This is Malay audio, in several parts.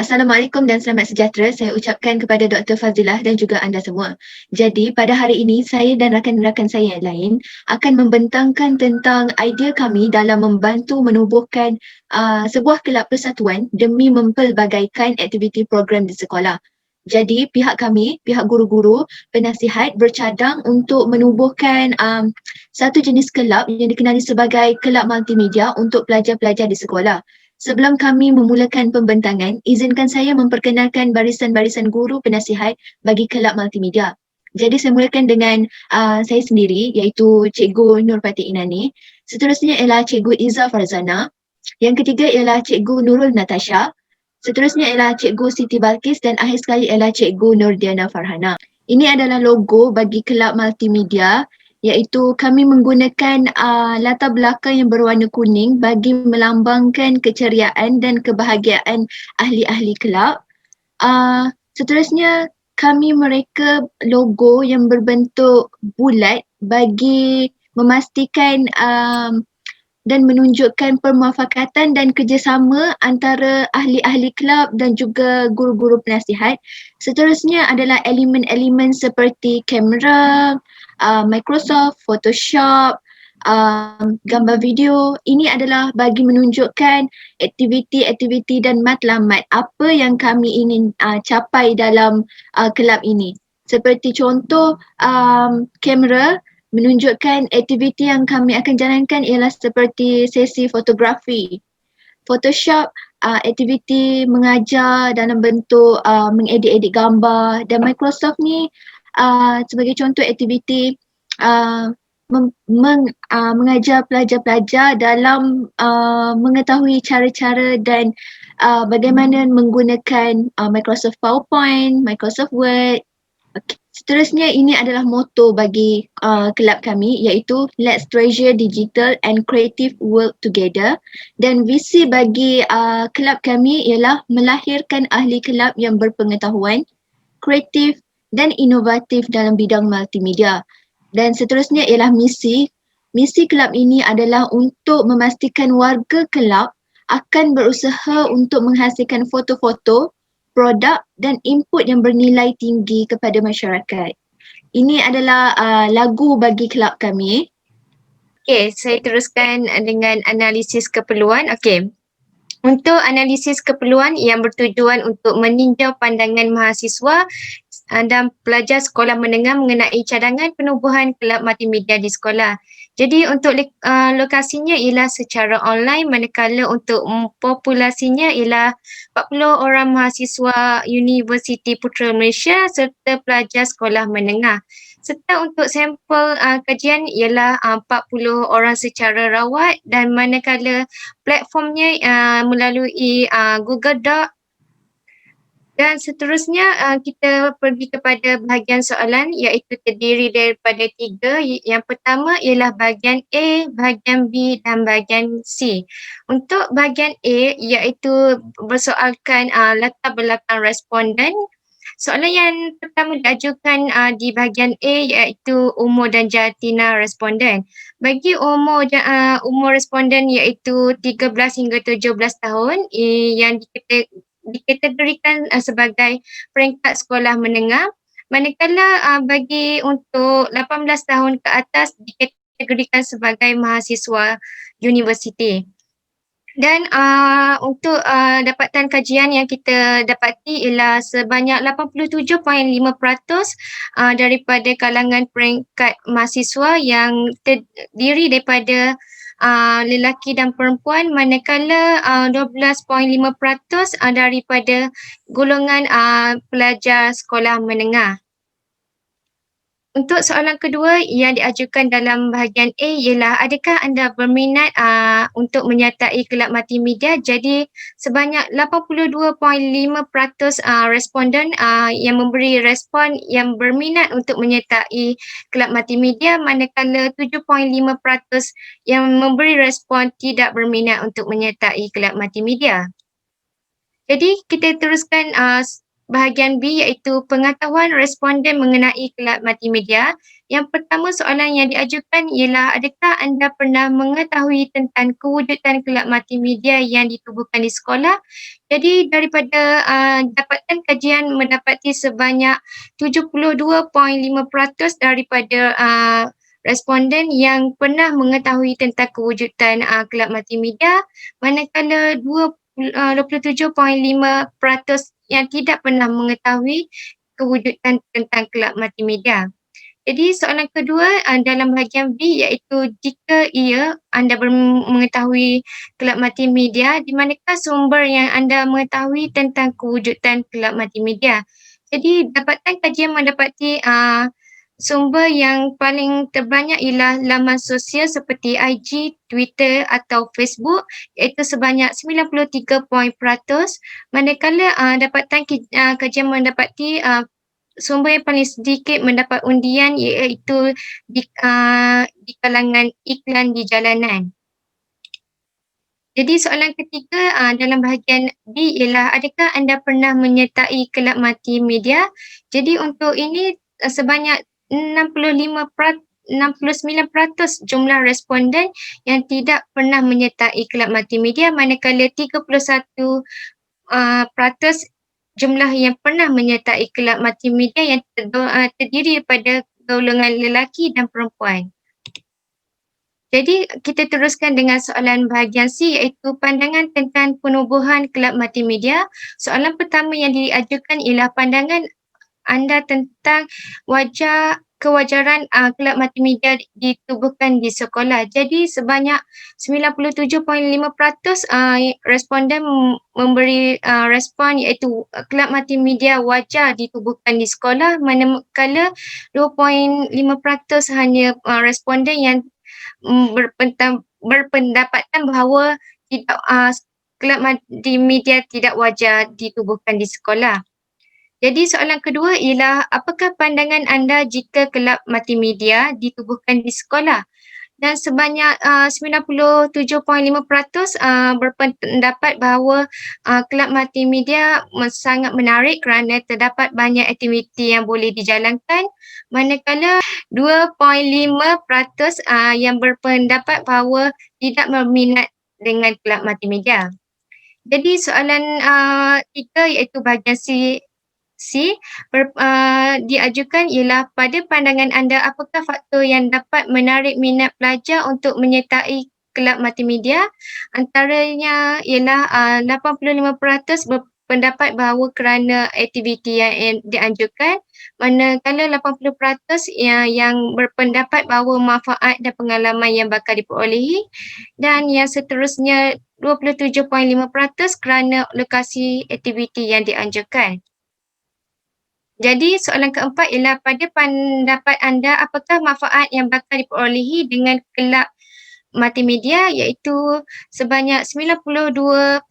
Assalamualaikum dan selamat sejahtera saya ucapkan kepada Dr. Fazilah dan juga anda semua. Jadi pada hari ini saya dan rakan-rakan saya yang lain akan membentangkan tentang idea kami dalam membantu menubuhkan sebuah kelab persatuan demi mempelbagaikan aktiviti program di sekolah. Jadi pihak kami, pihak guru-guru, penasihat bercadang untuk menubuhkan satu jenis kelab yang dikenali sebagai kelab multimedia untuk pelajar-pelajar di sekolah. Sebelum kami memulakan pembentangan, izinkan saya memperkenalkan barisan-barisan guru penasihat bagi kelab multimedia. Jadi saya mulakan dengan saya sendiri iaitu Cikgu Nurpati Inani. Seterusnya ialah Cikgu Iza Farzana. Yang ketiga ialah Cikgu Nurul Natasha. Seterusnya ialah Cikgu Siti Balkis dan akhir sekali ialah Cikgu Nurdiana Farhana. Ini adalah logo bagi kelab multimedia iaitu kami menggunakan latar belakang yang berwarna kuning bagi melambangkan keceriaan dan kebahagiaan ahli-ahli kelab. Seterusnya kami mereka logo yang berbentuk bulat bagi memastikan dan menunjukkan permuafakatan dan kerjasama antara ahli-ahli kelab dan juga guru-guru penasihat. Seterusnya adalah elemen-elemen seperti kamera, Microsoft, Photoshop, gambar video. Ini adalah bagi menunjukkan aktiviti-aktiviti dan matlamat apa yang kami ingin capai dalam kelab ini. Seperti contoh kamera, menunjukkan aktiviti yang kami akan jalankan ialah seperti sesi fotografi. Photoshop, aktiviti mengajar dalam bentuk mengedit-edit gambar, dan Microsoft ni sebagai contoh aktiviti mengajar pelajar-pelajar dalam mengetahui cara-cara dan bagaimana menggunakan Microsoft PowerPoint, Microsoft Word. Seterusnya ini adalah motto bagi kelab kami iaitu Let's Treasure Digital and Creative Work Together, dan visi bagi kelab kami ialah melahirkan ahli kelab yang berpengetahuan, kreatif dan inovatif dalam bidang multimedia. Dan seterusnya ialah misi. Misi kelab ini adalah untuk memastikan warga kelab akan berusaha untuk menghasilkan foto-foto, produk dan input yang bernilai tinggi kepada masyarakat. Ini adalah lagu bagi kelab kami. Okey, saya teruskan dengan analisis keperluan. Okey. Untuk analisis keperluan yang bertujuan untuk meninjau pandangan mahasiswa dan pelajar sekolah menengah mengenai cadangan penubuhan kelab multimedia di sekolah. Jadi untuk lokasinya ialah secara online, manakala untuk populasinya ialah 40 orang mahasiswa Universiti Putra Malaysia serta pelajar sekolah menengah. Serta untuk sampel kajian ialah 40 orang secara rawat, dan manakala platformnya melalui Google Doc. Dan seterusnya kita pergi kepada bahagian soalan iaitu terdiri daripada 3. Yang pertama ialah bahagian A, bahagian B dan bahagian C. Untuk bahagian A iaitu bersoalkan latar belakang responden. Soalan yang pertama diajukan di bahagian A iaitu umur dan jantina responden. Bagi umur responden iaitu 13 hingga 17 tahun yang dikategorikan sebagai peringkat sekolah menengah, manakala bagi untuk 18 tahun ke atas dikategorikan sebagai mahasiswa universiti. Dan untuk dapatan kajian yang kita dapati ialah sebanyak 87.5% daripada kalangan peringkat mahasiswa yang terdiri daripada lelaki dan perempuan, manakala 12.5% daripada golongan pelajar sekolah menengah. Untuk soalan kedua yang diajukan dalam bahagian A ialah adakah anda berminat untuk menyertai kelab multimedia? Jadi sebanyak 82.5% responden yang memberi respon yang berminat untuk menyertai kelab multimedia, manakala 7.5% yang memberi respon tidak berminat untuk menyertai kelab multimedia. Jadi kita teruskan bahagian B iaitu pengetahuan responden mengenai kelab multimedia. Yang pertama soalan yang diajukan ialah adakah anda pernah mengetahui tentang kewujudan kelab multimedia yang ditubuhkan di sekolah? Jadi daripada dapatan kajian mendapati sebanyak 72.5% daripada responden yang pernah mengetahui tentang kewujudan kelab multimedia, manakala 27.5% yang tidak pernah mengetahui kewujudan tentang kelab multimedia. Jadi soalan kedua dalam bahagian B iaitu jika anda mengetahui kelab multimedia, di manakah sumber yang anda mengetahui tentang kewujudan kelab multimedia. Jadi dapatan kajian mendapati sumber yang paling terbanyak ialah laman sosial seperti IG, Twitter atau Facebook iaitu sebanyak 93%, manakala dapatan kajian mendapati sumber yang paling sedikit mendapat undian iaitu di kalangan iklan di jalanan. Jadi soalan ketiga dalam bahagian B ialah adakah anda pernah menyertai kelab multimedia? Jadi untuk ini sebanyak 69% jumlah responden yang tidak pernah menyertai kelab multimedia, manakala 31% jumlah yang pernah menyertai kelab multimedia yang terdiri daripada golongan lelaki dan perempuan. Jadi kita teruskan dengan soalan bahagian C iaitu pandangan tentang penubuhan kelab multimedia. Soalan pertama yang diajukan ialah pandangan anda tentang kewajaran kelab multimedia ditubuhkan di sekolah. Jadi sebanyak 97.5% responden memberi respon iaitu kelab multimedia wajar ditubuhkan di sekolah, manakala 2.5% hanya responden yang berpendapatan bahawa kelab multimedia tidak wajar ditubuhkan di sekolah. Jadi soalan kedua ialah apakah pandangan anda jika kelab multimedia ditubuhkan di sekolah? Dan sebanyak 97.5% berpendapat bahawa kelab multimedia sangat menarik kerana terdapat banyak aktiviti yang boleh dijalankan, manakala 2.5% yang berpendapat bahawa tidak berminat dengan kelab multimedia. Jadi soalan tiga iaitu bahagian diajukan ialah pada pandangan anda apakah faktor yang dapat menarik minat pelajar untuk menyertai kelab multimedia? Antaranya ialah 85% berpendapat bahawa kerana aktiviti yang dianjurkan, manakala 80% yang berpendapat bahawa manfaat dan pengalaman yang bakal diperolehi, dan yang seterusnya 27.5% kerana lokasi aktiviti yang dianjurkan. Jadi soalan keempat ialah pada pendapat anda apakah manfaat yang bakal diperolehi dengan kelab multimedia, iaitu sebanyak 92.5%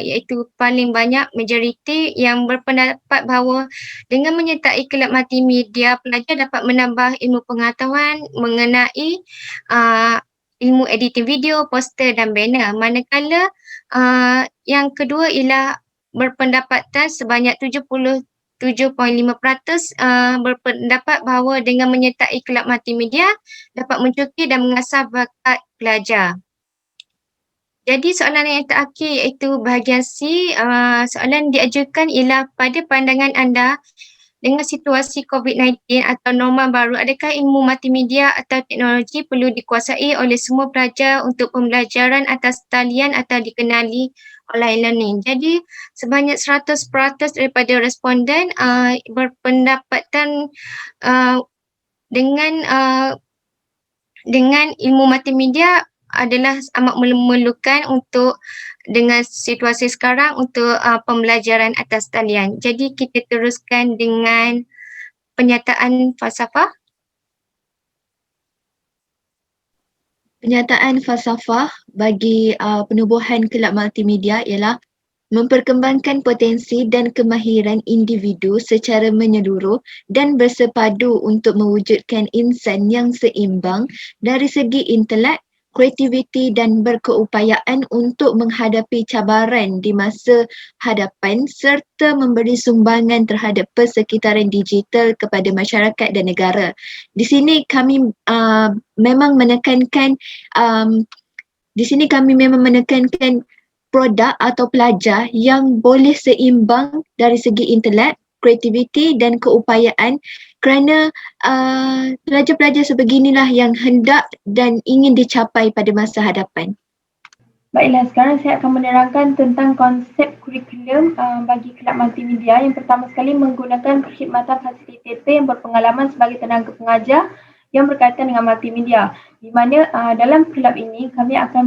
iaitu paling banyak majoriti yang berpendapat bahawa dengan menyertai kelab multimedia pelajar dapat menambah ilmu pengetahuan mengenai ilmu editing video, poster dan banner, manakala yang kedua ialah berpendapatan sebanyak 77.5% berpendapat bahawa dengan menyertai kelab multimedia dapat mencukir dan mengasah bakat pelajar. Jadi soalan yang terakhir iaitu bahagian C, soalan diajukan ialah pada pandangan anda dengan situasi COVID-19 atau norma baru, adakah ilmu multimedia atau teknologi perlu dikuasai oleh semua pelajar untuk pembelajaran atas talian atau dikenali online learning? Jadi sebanyak 100% daripada responden berpendapatan dengan ilmu multimedia adalah amat memerlukan untuk dengan situasi sekarang untuk pembelajaran atas talian. Jadi kita teruskan dengan penyataan falsafah. Penyataan falsafah bagi penubuhan kelab multimedia ialah memperkembangkan potensi dan kemahiran individu secara menyeluruh dan bersepadu untuk mewujudkan insan yang seimbang dari segi intelek, kreativiti dan berkeupayaan untuk menghadapi cabaran di masa hadapan serta memberi sumbangan terhadap persekitaran digital kepada masyarakat dan negara. Di sini kami memang menekankan produk atau pelajar yang boleh seimbang dari segi intelek, kreativiti dan keupayaan, kerana pelajar-pelajar sebeginilah yang hendak dan ingin dicapai pada masa hadapan. Baiklah, sekarang saya akan menerangkan tentang konsep kurikulum bagi kelab multimedia. Yang pertama sekali, menggunakan perkhidmatan fasilitator yang berpengalaman sebagai tenaga pengajar yang berkaitan dengan multimedia. Di mana dalam kelab ini kami akan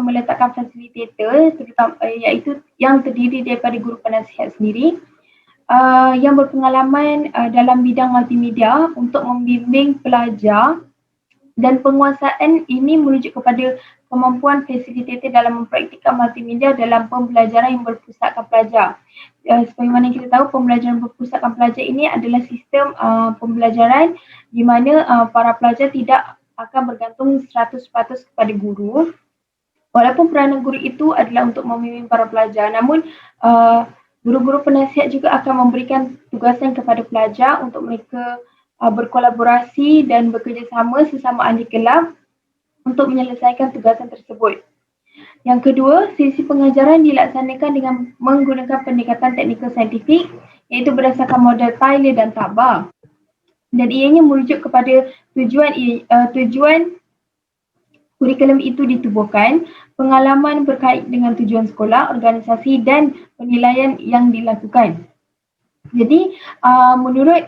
meletakkan fasilitator iaitu yang terdiri daripada guru penasihat sendiri yang berpengalaman dalam bidang multimedia untuk membimbing pelajar, dan penguasaan ini merujuk kepada kemampuan fasilitator dalam mempraktikkan multimedia dalam pembelajaran yang berpusatkan pelajar. Sebagaimana kita tahu, pembelajaran berpusatkan pelajar ini adalah sistem pembelajaran di mana para pelajar tidak akan bergantung 100% kepada guru. Walaupun peranan guru itu adalah untuk membimbing para pelajar, namun guru-guru penasihat juga akan memberikan tugasan kepada pelajar untuk mereka berkolaborasi dan bekerjasama sesama ahli kelab untuk menyelesaikan tugasan tersebut. Yang kedua, sesi pengajaran dilaksanakan dengan menggunakan pendekatan teknikal saintifik iaitu berdasarkan model Tyler dan Tabar. Dan ianya merujuk kepada tujuan kurikulum itu ditubuhkan, pengalaman berkait dengan tujuan sekolah, organisasi dan penilaian yang dilakukan. Jadi,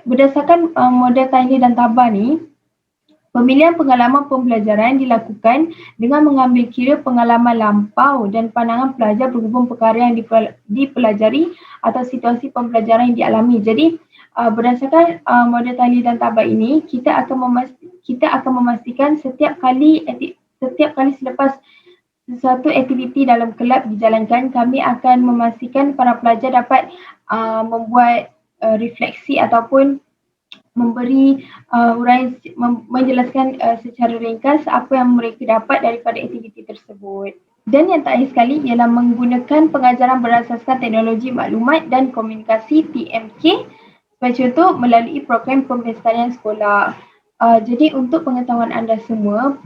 berdasarkan model Tyler dan Tabar ni, pemilihan pengalaman pembelajaran dilakukan dengan mengambil kira pengalaman lampau dan pandangan pelajar berhubung perkara yang dipelajari atau situasi pembelajaran yang dialami. Jadi, berdasarkan model Tyler dan Tabar ini, kita akan memastikan setiap kali selepas sesuatu aktiviti dalam kelab dijalankan, kami akan memastikan para pelajar dapat membuat refleksi ataupun memberi menjelaskan secara ringkas apa yang mereka dapat daripada aktiviti tersebut. Dan yang terakhir sekali ialah menggunakan pengajaran berasaskan teknologi maklumat dan komunikasi PMK, sebagai contoh melalui program pembestarian sekolah. Jadi untuk pengetahuan anda semua,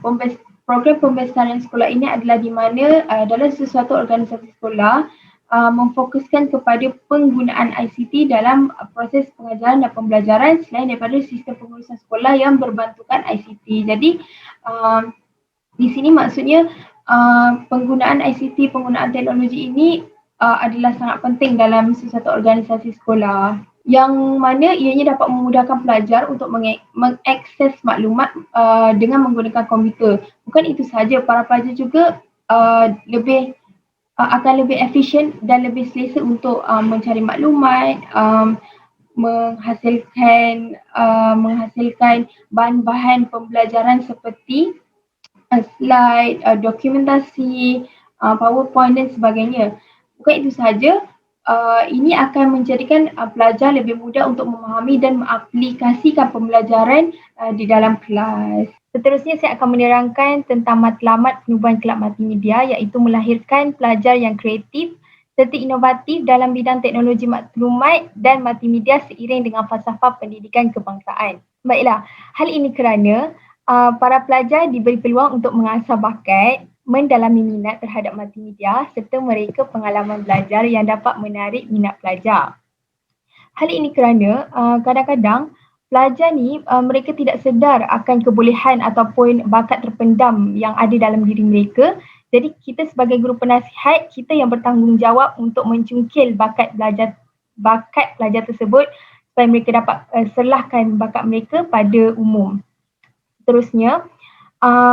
program pembestarian sekolah ini adalah di mana dalam sesuatu organisasi sekolah memfokuskan kepada penggunaan ICT dalam proses pengajaran dan pembelajaran selain daripada sistem pengurusan sekolah yang berbantukan ICT. Jadi di sini maksudnya penggunaan ICT, penggunaan teknologi ini adalah sangat penting dalam sesuatu organisasi sekolah, yang mana ianya dapat memudahkan pelajar untuk mengakses maklumat dengan menggunakan komputer. Bukan itu sahaja, para pelajar juga akan lebih efisien dan lebih selesa untuk mencari maklumat, menghasilkan bahan-bahan pembelajaran seperti slide, dokumentasi, PowerPoint dan sebagainya. Bukan itu sahaja, ini akan menjadikan pelajar lebih mudah untuk memahami dan mengaplikasikan pembelajaran di dalam kelas. Seterusnya saya akan menerangkan tentang matlamat penubuhan kelab multimedia, iaitu melahirkan pelajar yang kreatif serta inovatif dalam bidang teknologi maklumat dan multimedia seiring dengan falsafah pendidikan kebangsaan. Baiklah, hal ini kerana para pelajar diberi peluang untuk mengasah bakat, mendalami minat terhadap multimedia serta mereka pengalaman belajar yang dapat menarik minat pelajar. Hal ini kerana kadang-kadang pelajar ni mereka tidak sedar akan kebolehan ataupun bakat terpendam yang ada dalam diri mereka. Jadi kita sebagai guru penasihat, kita yang bertanggungjawab untuk mencungkil bakat pelajar tersebut supaya mereka dapat serlahkan bakat mereka pada umum. Seterusnya,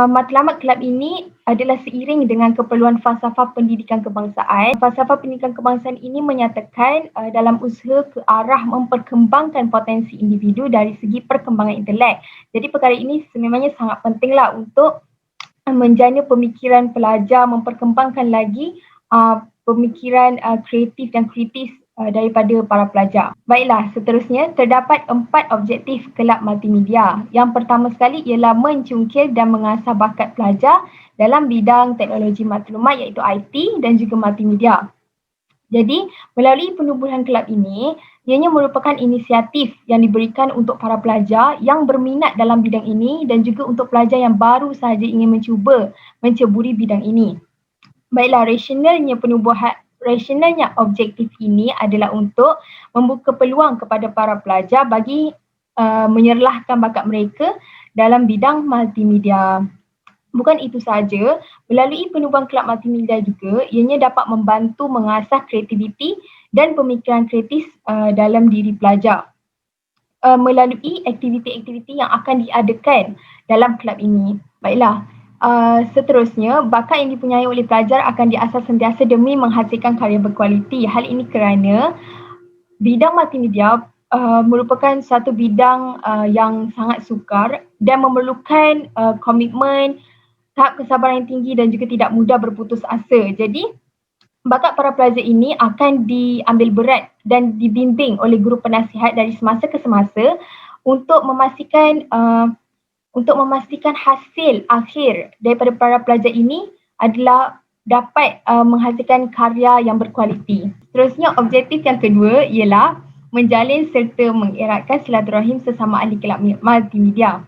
matlamat kelab ini adalah seiring dengan keperluan falsafah pendidikan kebangsaan. Falsafah pendidikan kebangsaan ini menyatakan dalam usaha ke arah memperkembangkan potensi individu dari segi perkembangan intelek. Jadi perkara ini sebenarnya sangat pentinglah untuk menjana pemikiran pelajar, memperkembangkan lagi pemikiran kreatif dan kritis daripada para pelajar. Baiklah, seterusnya terdapat 4 objektif kelab multimedia. Yang pertama sekali ialah mencungkil dan mengasah bakat pelajar dalam bidang teknologi maklumat iaitu IT dan juga multimedia. Jadi, melalui penubuhan kelab ini, ianya merupakan inisiatif yang diberikan untuk para pelajar yang berminat dalam bidang ini dan juga untuk pelajar yang baru sahaja ingin menceburi bidang ini. Baiklah, rasionalnya objektif ini adalah untuk membuka peluang kepada para pelajar bagi menyerlahkan bakat mereka dalam bidang multimedia. Bukan itu sahaja, melalui penubuhan kelab multimedia juga, ianya dapat membantu mengasah kreativiti dan pemikiran kritis dalam diri pelajar melalui aktiviti-aktiviti yang akan diadakan dalam kelab ini. Baiklah, seterusnya, bakat yang dipunyai oleh pelajar akan diasah sentiasa demi menghasilkan karya berkualiti. Hal ini kerana bidang multimedia merupakan satu bidang yang sangat sukar dan memerlukan komitmen, tahap kesabaran yang tinggi dan juga tidak mudah berputus asa. Jadi, bakat para pelajar ini akan diambil berat dan dibimbing oleh guru penasihat dari semasa ke semasa untuk memastikan hasil akhir daripada para pelajar ini adalah dapat menghasilkan karya yang berkualiti. Seterusnya, objektif yang kedua ialah menjalin serta mengeratkan silaturahim sesama ahli kelab multimedia.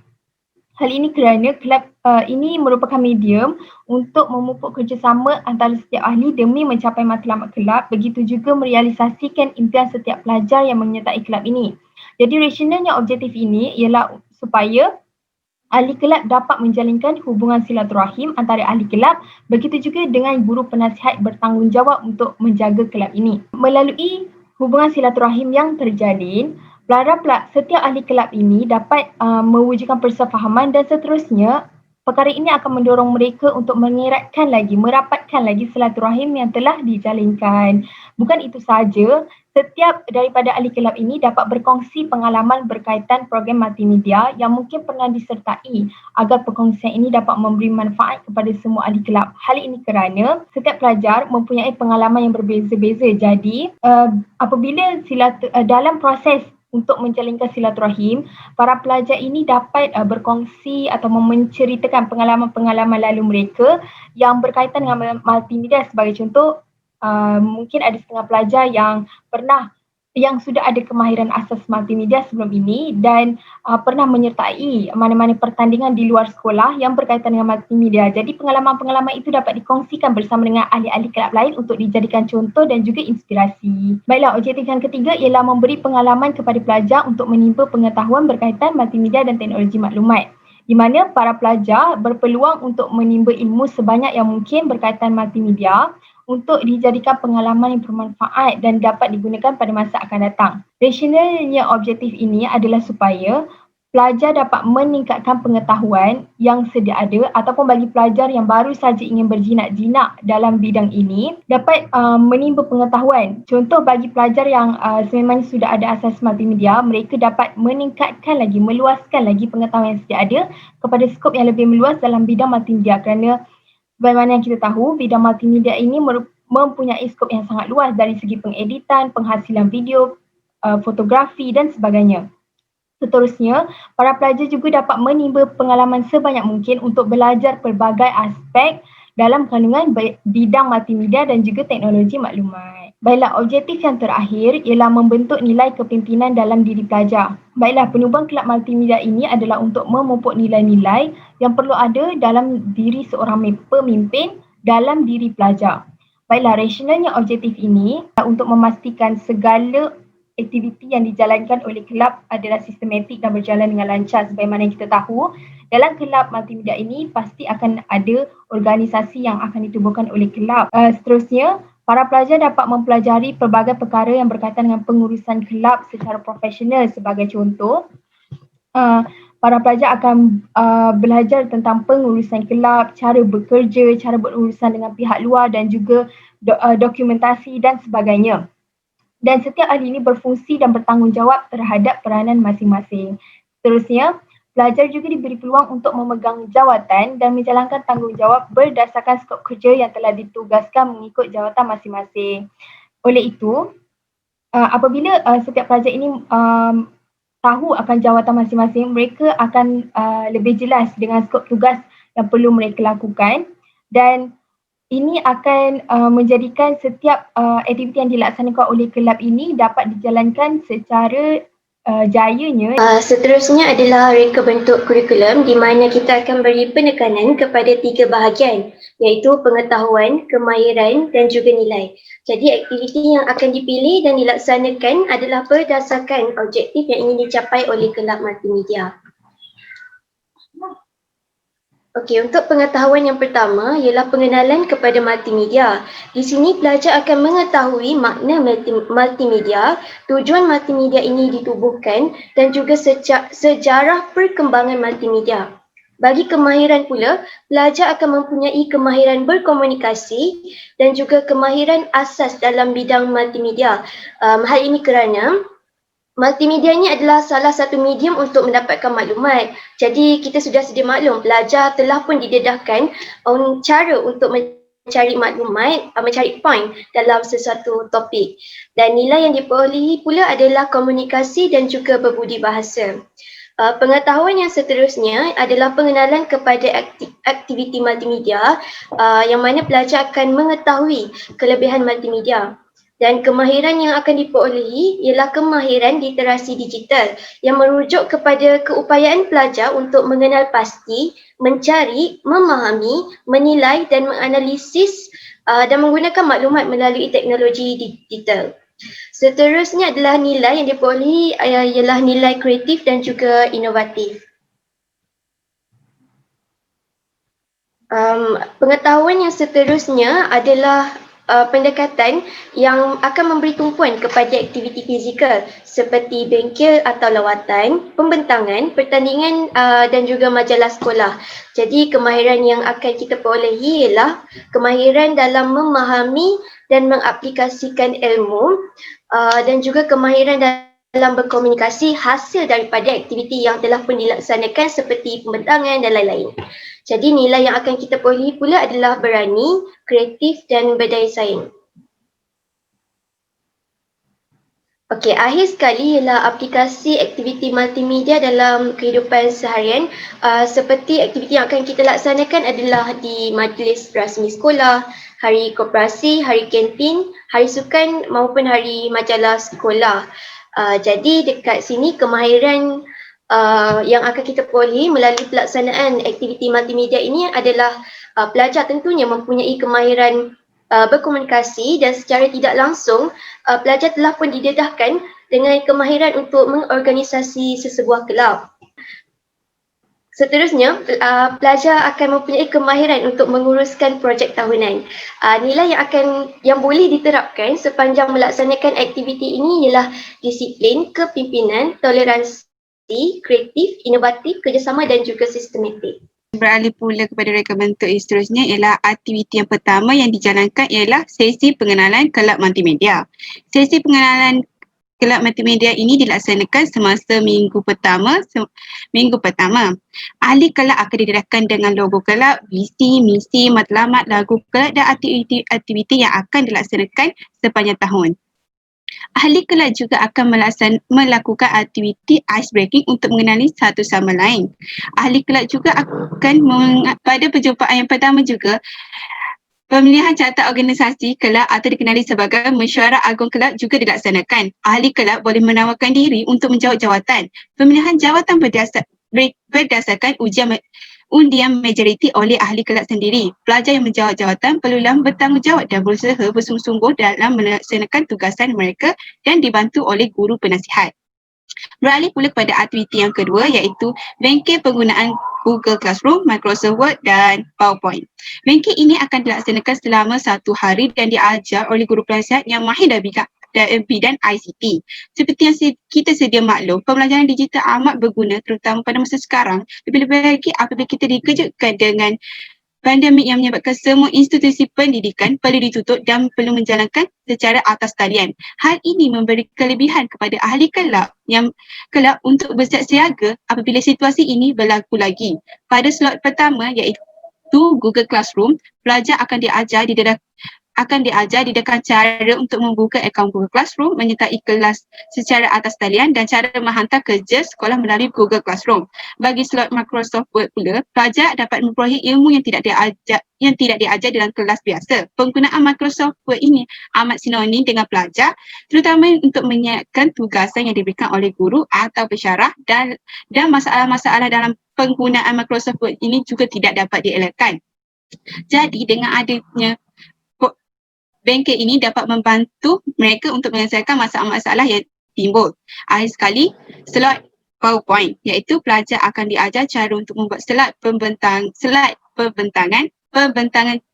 Hal ini kerana kelab ini merupakan medium untuk memupuk kerjasama antara setiap ahli demi mencapai matlamat kelab, begitu juga merealisasikan impian setiap pelajar yang menyertai kelab ini. Jadi rasionalnya objektif ini ialah supaya ahli kelab dapat menjalinkan hubungan silaturahim antara ahli kelab, begitu juga dengan guru penasihat bertanggungjawab untuk menjaga kelab ini. Melalui hubungan silaturahim yang terjalin, setiap ahli kelab ini dapat mewujudkan persefahaman dan seterusnya perkara ini akan mendorong mereka untuk merapatkan lagi silaturahim yang telah dijalinkan. Bukan itu sahaja, setiap daripada ahli kelab ini dapat berkongsi pengalaman berkaitan program multimedia yang mungkin pernah disertai agar perkongsian ini dapat memberi manfaat kepada semua ahli kelab. Hal ini kerana setiap pelajar mempunyai pengalaman yang berbeza-beza. Jadi, apabila dalam proses untuk menjalinkan silaturahim, para pelajar ini dapat berkongsi atau menceritakan pengalaman-pengalaman lalu mereka yang berkaitan dengan multimedia. Sebagai contoh, mungkin ada setengah pelajar yang sudah ada kemahiran asas multimedia sebelum ini dan pernah menyertai mana-mana pertandingan di luar sekolah yang berkaitan dengan multimedia. Jadi pengalaman-pengalaman itu dapat dikongsikan bersama dengan ahli-ahli kelab lain untuk dijadikan contoh dan juga inspirasi. Baiklah, objektif yang ketiga ialah memberi pengalaman kepada pelajar untuk menimba pengetahuan berkaitan multimedia dan teknologi maklumat, di mana para pelajar berpeluang untuk menimba ilmu sebanyak yang mungkin berkaitan multimedia untuk dijadikan pengalaman yang bermanfaat dan dapat digunakan pada masa akan datang. Rasionalnya objektif ini adalah supaya pelajar dapat meningkatkan pengetahuan yang sedia ada ataupun bagi pelajar yang baru saja ingin berjinak-jinak dalam bidang ini dapat menimba pengetahuan. Contoh bagi pelajar yang sememangnya sudah ada asas multimedia, mereka dapat meningkatkan lagi, meluaskan lagi pengetahuan yang sedia ada kepada skop yang lebih meluas dalam bidang multimedia kerana bagaimana yang kita tahu, bidang multimedia ini mempunyai skop yang sangat luas dari segi pengeditan, penghasilan video, fotografi dan sebagainya. Seterusnya, para pelajar juga dapat menimba pengalaman sebanyak mungkin untuk belajar pelbagai aspek dalam kandungan bidang multimedia dan juga teknologi maklumat. Baiklah, objektif yang terakhir ialah membentuk nilai kepimpinan dalam diri pelajar. Baiklah, penubuhan kelab multimedia ini adalah untuk memupuk nilai-nilai yang perlu ada dalam diri seorang pemimpin dalam diri pelajar. Baiklah, rasionalnya objektif ini untuk memastikan segala aktiviti yang dijalankan oleh kelab adalah sistematik dan berjalan dengan lancar. Sebagaimana yang kita tahu, dalam kelab multimedia ini pasti akan ada organisasi yang akan ditubuhkan oleh kelab. Seterusnya, para pelajar dapat mempelajari pelbagai perkara yang berkaitan dengan pengurusan kelab secara profesional. Sebagai contoh, para pelajar akan belajar tentang pengurusan kelab, cara bekerja, cara berurusan dengan pihak luar dan juga dokumentasi dan sebagainya. Dan setiap ahli ini berfungsi dan bertanggungjawab terhadap peranan masing-masing. Seterusnya, pelajar juga diberi peluang untuk memegang jawatan dan menjalankan tanggungjawab berdasarkan skop kerja yang telah ditugaskan mengikut jawatan masing-masing. Oleh itu, apabila setiap pelajar ini tahu akan jawatan masing-masing, mereka akan lebih jelas dengan skop tugas yang perlu mereka lakukan, dan ini akan menjadikan setiap aktiviti yang dilaksanakan oleh kelab ini dapat dijalankan secara jayanya. Seterusnya adalah reka bentuk kurikulum di mana kita akan beri penekanan kepada 3 bahagian, iaitu pengetahuan, kemahiran dan juga nilai. Jadi aktiviti yang akan dipilih dan dilaksanakan adalah berdasarkan objektif yang ingin dicapai oleh kelab multimedia. Okey, untuk pengetahuan yang pertama ialah pengenalan kepada multimedia. Di sini pelajar akan mengetahui makna multimedia, tujuan multimedia ini ditubuhkan dan juga sejarah perkembangan multimedia. Bagi kemahiran pula, pelajar akan mempunyai kemahiran berkomunikasi dan juga kemahiran asas dalam bidang multimedia. Hal ini kerana multimedia ini adalah salah satu medium untuk mendapatkan maklumat. Jadi kita sudah sedia maklum, pelajar telah pun didedahkan cara untuk mencari maklumat, mencari point dalam sesuatu topik. Dan nilai yang diperolehi pula adalah komunikasi dan juga berbudi bahasa. Pengetahuan yang seterusnya adalah pengenalan kepada aktiviti multimedia yang mana pelajar akan mengetahui kelebihan multimedia. Dan kemahiran yang akan diperolehi ialah kemahiran literasi digital yang merujuk kepada keupayaan pelajar untuk mengenal pasti, mencari, memahami, menilai dan menganalisis dan menggunakan maklumat melalui teknologi digital. Seterusnya adalah nilai yang diperolehi ialah nilai kreatif dan juga inovatif. Pengetahuan yang seterusnya adalah pendekatan yang akan memberi tumpuan kepada aktiviti fizikal seperti bengkel atau lawatan, pembentangan, pertandingan dan juga majalah sekolah. Jadi kemahiran yang akan kita perolehi ialah kemahiran dalam memahami dan mengaplikasikan ilmu dan juga kemahiran dalam berkomunikasi hasil daripada aktiviti yang telah pun dilaksanakan seperti pembentangan dan lain-lain. Jadi nilai yang akan kita perolehi pula adalah berani, kreatif dan berdaya saing. Okey, akhir sekali ialah aplikasi aktiviti multimedia dalam kehidupan seharian. Seperti aktiviti yang akan kita laksanakan adalah di majlis rasmi sekolah, hari koperasi, hari kantin, hari sukan maupun hari majalah sekolah. Jadi dekat sini kemahiran yang akan kita perolehi melalui pelaksanaan aktiviti multimedia ini adalah pelajar tentunya mempunyai kemahiran berkomunikasi dan secara tidak langsung pelajar telah pun didedahkan dengan kemahiran untuk mengorganisasi sesebuah kelab. Seterusnya, pelajar akan mempunyai kemahiran untuk menguruskan projek tahunan. Nilai yang boleh diterapkan sepanjang melaksanakan aktiviti ini ialah disiplin, kepimpinan, toleransi, kreatif, inovatif, kerjasama dan juga sistematik. Beralih pula kepada reka bentuk seterusnya ialah aktiviti yang pertama yang dijalankan ialah sesi pengenalan kelab multimedia. Sesi pengenalan kelab multimedia ini dilaksanakan semasa minggu pertama. Ahli kelab akan didedahkan dengan logo kelab, visi, misi, matlamat, lagu kelab dan aktiviti yang akan dilaksanakan sepanjang tahun. Ahli kelab juga akan melakukan aktiviti ice breaking untuk mengenali satu sama lain. Ahli kelab juga akan pada perjumpaan yang pertama juga pemilihan carta organisasi kelab atau dikenali sebagai mesyuarat agung kelab juga dilaksanakan. Ahli kelab boleh menawarkan diri untuk menjawab jawatan. Pemilihan jawatan berdasarkan undian majoriti oleh ahli kelab sendiri. Pelajar yang menjawab jawatan perlulah bertanggungjawab dan berusaha bersungguh-sungguh dalam melaksanakan tugasan mereka dan dibantu oleh guru penasihat. Beralih pula kepada aktiviti yang kedua iaitu bengkel penggunaan Google Classroom, Microsoft Word dan PowerPoint. Bengkel ini akan dilaksanakan selama 1 hari dan diajar oleh guru penasihat yang mahir dalam bidang ICT. Seperti yang kita sedia maklum, pembelajaran digital amat berguna terutama pada masa sekarang. Lebih-lebih lagi apabila kita dikejutkan dengan pandemik yang menyebabkan semua institusi pendidikan perlu ditutup dan perlu menjalankan secara atas talian. Hal ini memberi kelebihan kepada ahli kelab untuk bersiap siaga apabila situasi ini berlaku lagi. Pada slot pertama iaitu Google Classroom, pelajar akan diajar akan diajar didakan cara untuk membuka akaun Google Classroom menyertai kelas secara atas talian dan cara menghantar kerja sekolah melalui Google Classroom. Bagi slot Microsoft Word pula, pelajar dapat memperoleh ilmu yang tidak diajar dalam kelas biasa. Penggunaan Microsoft Word ini amat sinonim dengan pelajar, terutama untuk menyiapkan tugasan yang diberikan oleh guru atau pensyarah dan masalah-masalah dalam penggunaan Microsoft Word ini juga tidak dapat dielakkan. Jadi dengan adanya bengkel ini dapat membantu mereka untuk menyelesaikan masalah-masalah yang timbul. Akhir sekali, slide PowerPoint iaitu pelajar akan diajar cara untuk membuat slide pembentangan.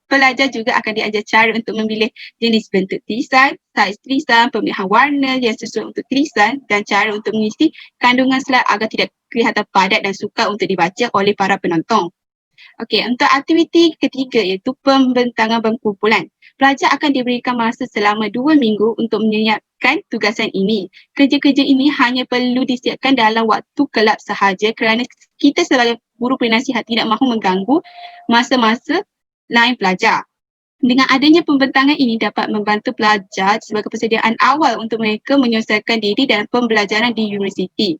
Pelajar juga akan diajar cara untuk memilih jenis bentuk tulisan, saiz tulisan, pemilihan warna yang sesuai untuk tulisan dan cara untuk mengisi kandungan slide agar tidak kelihatan padat dan sukar untuk dibaca oleh para penonton. Okey, untuk aktiviti ketiga iaitu pembentangan berkumpulan. Pelajar akan diberikan masa selama 2 minggu untuk menyiapkan tugasan ini. Kerja-kerja ini hanya perlu disiapkan dalam waktu kelab sahaja kerana kita sebagai guru penasihat tidak mahu mengganggu masa-masa lain pelajar. Dengan adanya pembentangan ini dapat membantu pelajar sebagai persediaan awal untuk mereka menyelesaikan diri dalam pembelajaran di universiti.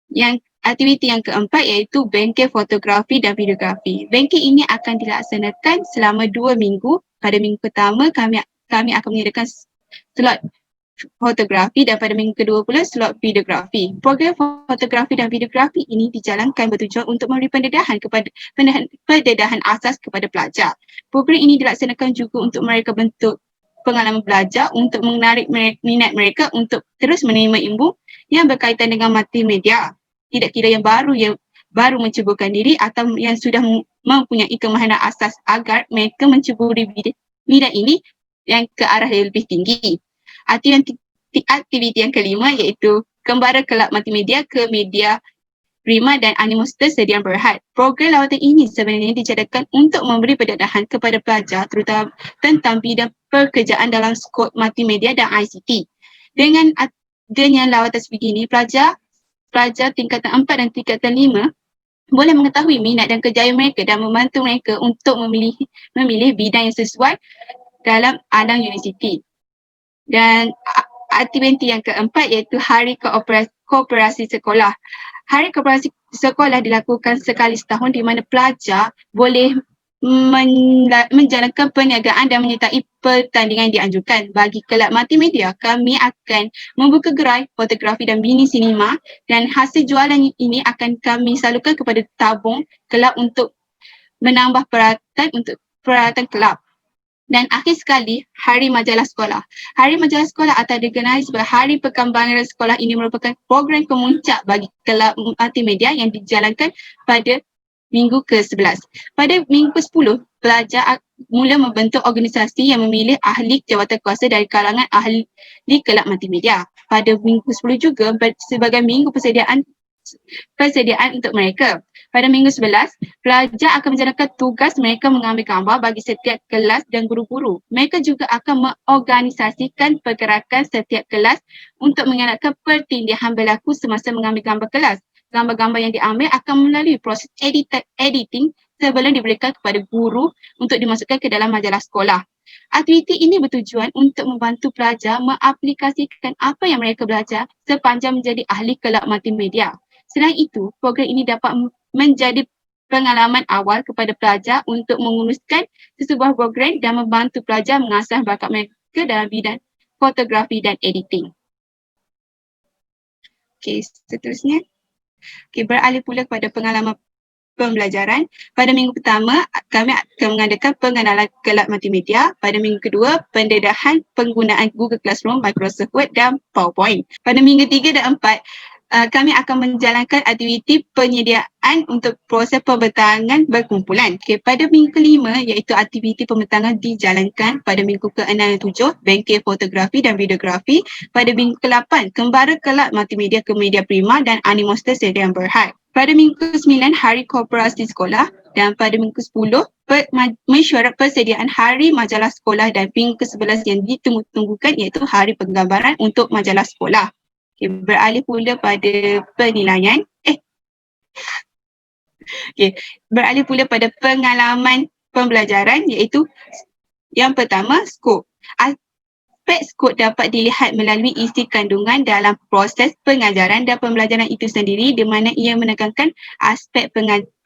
Yang aktiviti yang keempat iaitu bengkel fotografi dan videografi. Bengkel ini akan dilaksanakan selama 2 minggu. Pada minggu pertama kami akan menyediakan slot fotografi dan pada minggu kedua pula slot videografi. Program fotografi dan videografi ini dijalankan bertujuan untuk memberi pendedahan asas kepada pelajar. Program ini dilaksanakan juga untuk mereka bentuk pengalaman belajar untuk menarik minat mereka untuk terus menerima ilmu yang berkaitan dengan multimedia. Tidak kira yang baru menceburkan diri atau yang sudah mempunyai kemahiran asas agar mereka menceburi bidang ini yang ke arah yang lebih tinggi. Aktiviti yang kelima iaitu kembara kelab multimedia ke media prima dan Animosity sedia berhad. Program lawatan ini sebenarnya dijadikan untuk memberi pendedahan kepada pelajar terutama tentang bidang pekerjaan dalam skop multimedia dan ICT. Dengan adanya lawatan sebegini, pelajar tingkatan 4 dan tingkatan 5 boleh mengetahui minat dan kejayaan mereka dan membantu mereka untuk memilih bidang yang sesuai dalam alam universiti. Dan aktiviti yang keempat iaitu Hari Koperasi Sekolah. Hari Koperasi Sekolah dilakukan sekali setahun di mana pelajar boleh menjalankan perniagaan dan menyertai pertandingan yang dianjurkan. Bagi kelab multimedia, kami akan membuka gerai fotografi dan mini sinema dan hasil jualan ini akan kami salurkan kepada tabung kelab untuk menambah peralatan kelab. Dan akhir sekali, Hari Majalah Sekolah. Hari Majalah Sekolah atau dikenali sebagai Hari Perkembangan Sekolah ini merupakan program kemuncak bagi kelab multimedia yang dijalankan pada minggu ke-11. Pada minggu ke-10, pelajar mula membentuk organisasi yang memilih ahli jawatan kuasa dari kalangan ahli kelab multimedia. Pada minggu ke-10 juga sebagai minggu persediaan untuk mereka. Pada minggu 11, pelajar akan menjalankan tugas mereka mengambil gambar bagi setiap kelas dan guru-guru. Mereka juga akan mengorganisasikan pergerakan setiap kelas untuk mengelakkan pertindihan berlaku semasa mengambil gambar kelas. Gambar-gambar yang diambil akan melalui proses editing sebelum diberikan kepada guru untuk dimasukkan ke dalam majalah sekolah. Aktiviti ini bertujuan untuk membantu pelajar mengaplikasikan apa yang mereka belajar sepanjang menjadi ahli kelab multimedia. Selain itu, program ini dapat menjadi pengalaman awal kepada pelajar untuk menguruskan sesebuah program dan membantu pelajar mengasah bakat mereka dalam bidang fotografi dan editing. Okey, seterusnya. Okey, beralih pula kepada pengalaman pembelajaran. Pada minggu pertama, kami akan mengadakan pengenalan kelab multimedia. Pada minggu kedua, pendedahan penggunaan Google Classroom, Microsoft Word dan PowerPoint. Pada minggu 3 dan 4, kami akan menjalankan aktiviti penyediaan untuk proses pembentangan berkumpulan. Okay, pada minggu ke-5 iaitu aktiviti pembentangan dijalankan. Pada minggu ke-6 dan 7, bengkel fotografi dan videografi. Pada minggu ke-8, kembara kelab multimedia ke media prima dan Animosity sedia berhad. Pada minggu ke-9, Hari Koperasi Sekolah dan pada minggu ke-10, mesyuarat persediaan Hari Majalah Sekolah dan minggu ke-11 yang ditunggu-tunggukan iaitu Hari Penggambaran untuk majalah sekolah. Okay, beralih pula pada penilaian. Beralih pula pada pengalaman pembelajaran iaitu Yang pertama, skop. Aspek skop dapat dilihat melalui isi kandungan dalam proses pengajaran dan pembelajaran itu sendiri, di mana ia menekankan aspek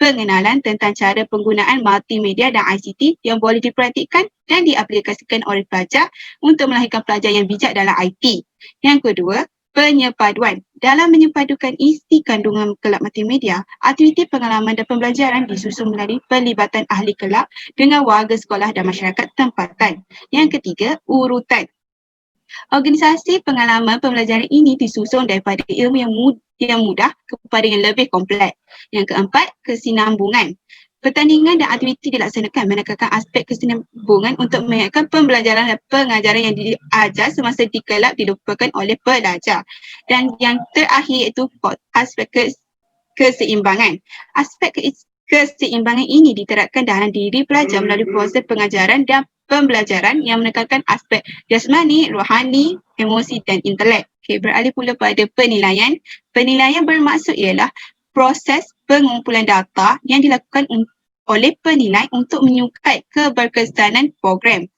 pengenalan tentang cara penggunaan multimedia dan ICT yang boleh dipraktikkan dan diaplikasikan oleh pelajar untuk melahirkan pelajar yang bijak dalam IT. Yang kedua, penyepaduan. Dalam menyepadukan isi kandungan kelab multimedia, aktiviti pengalaman dan pembelajaran disusun melalui pelibatan ahli kelab dengan warga sekolah dan masyarakat tempatan. Yang ketiga, urutan. Organisasi pengalaman pembelajaran ini disusun daripada ilmu yang mudah kepada yang lebih kompleks. Yang keempat, kesinambungan. Pertandingan dan aktiviti dilaksanakan menekankan aspek kesinambungan untuk mengingatkan pembelajaran dan pengajaran yang diajar semasa di kelab dilupakan oleh pelajar. Dan yang terakhir iaitu aspek keseimbangan. Aspek keseimbangan ini diterapkan dalam diri pelajar melalui proses pengajaran dan pembelajaran yang menekankan aspek jasmani, rohani, emosi dan intelek. Okay, beralih pula pada penilaian. Penilaian bermaksud ialah proses pengumpulan data yang dilakukan oleh penilai untuk menyukai keberkesanan program.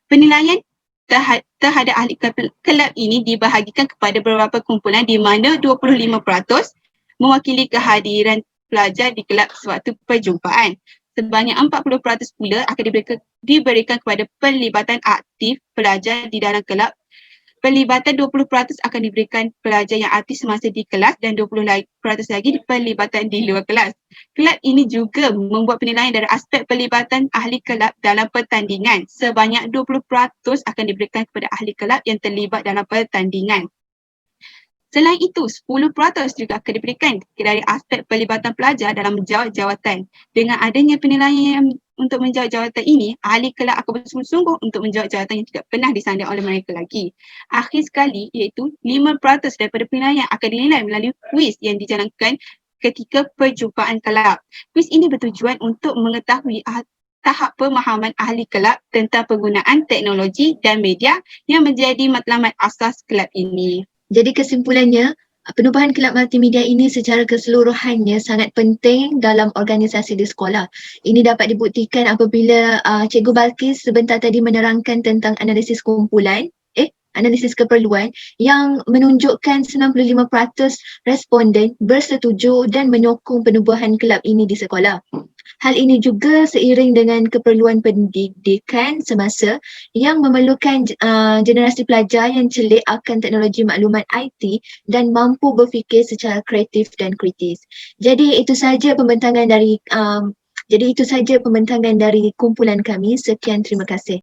Penilaian terhadap ahli kelab ini dibahagikan kepada beberapa kumpulan di mana 25% mewakili kehadiran pelajar di kelab sewaktu perjumpaan. Sebanyak 40% pula akan diberikan kepada pelibatan aktif pelajar di dalam kelab. Pelibatan 20% akan diberikan pelajar yang aktif semasa di kelas dan 20% lagi pelibatan di luar kelas. Kelab ini juga membuat penilaian dari aspek pelibatan ahli kelab dalam pertandingan. Sebanyak 20% akan diberikan kepada ahli kelab yang terlibat dalam pertandingan. Selain itu, 10% juga akan diberikan dari aspek pelibatan pelajar dalam menjawat jawatan. Dengan adanya penilaian untuk menjawab jawatan ini, ahli kelab akan bersungguh-sungguh untuk menjawab jawatan yang tidak pernah disandai oleh mereka lagi. Akhir sekali, iaitu 5% daripada penilaian akan dinilai melalui kuis yang dijalankan ketika perjumpaan kelab. Kuis ini bertujuan untuk mengetahui tahap pemahaman ahli kelab tentang penggunaan teknologi dan media yang menjadi matlamat asas kelab ini. Jadi kesimpulannya, penubuhan kelab multimedia ini secara keseluruhannya sangat penting dalam organisasi di sekolah. Ini dapat dibuktikan apabila Cikgu Balkis sebentar tadi menerangkan tentang analisis analisis keperluan yang menunjukkan 95% responden bersetuju dan menyokong penubuhan kelab ini di sekolah. Hal ini juga seiring dengan keperluan pendidikan semasa yang memerlukan generasi pelajar yang celik akan teknologi maklumat IT dan mampu berfikir secara kreatif dan kritis. Jadi itu sahaja pembentangan dari kumpulan kami. Sekian, terima kasih.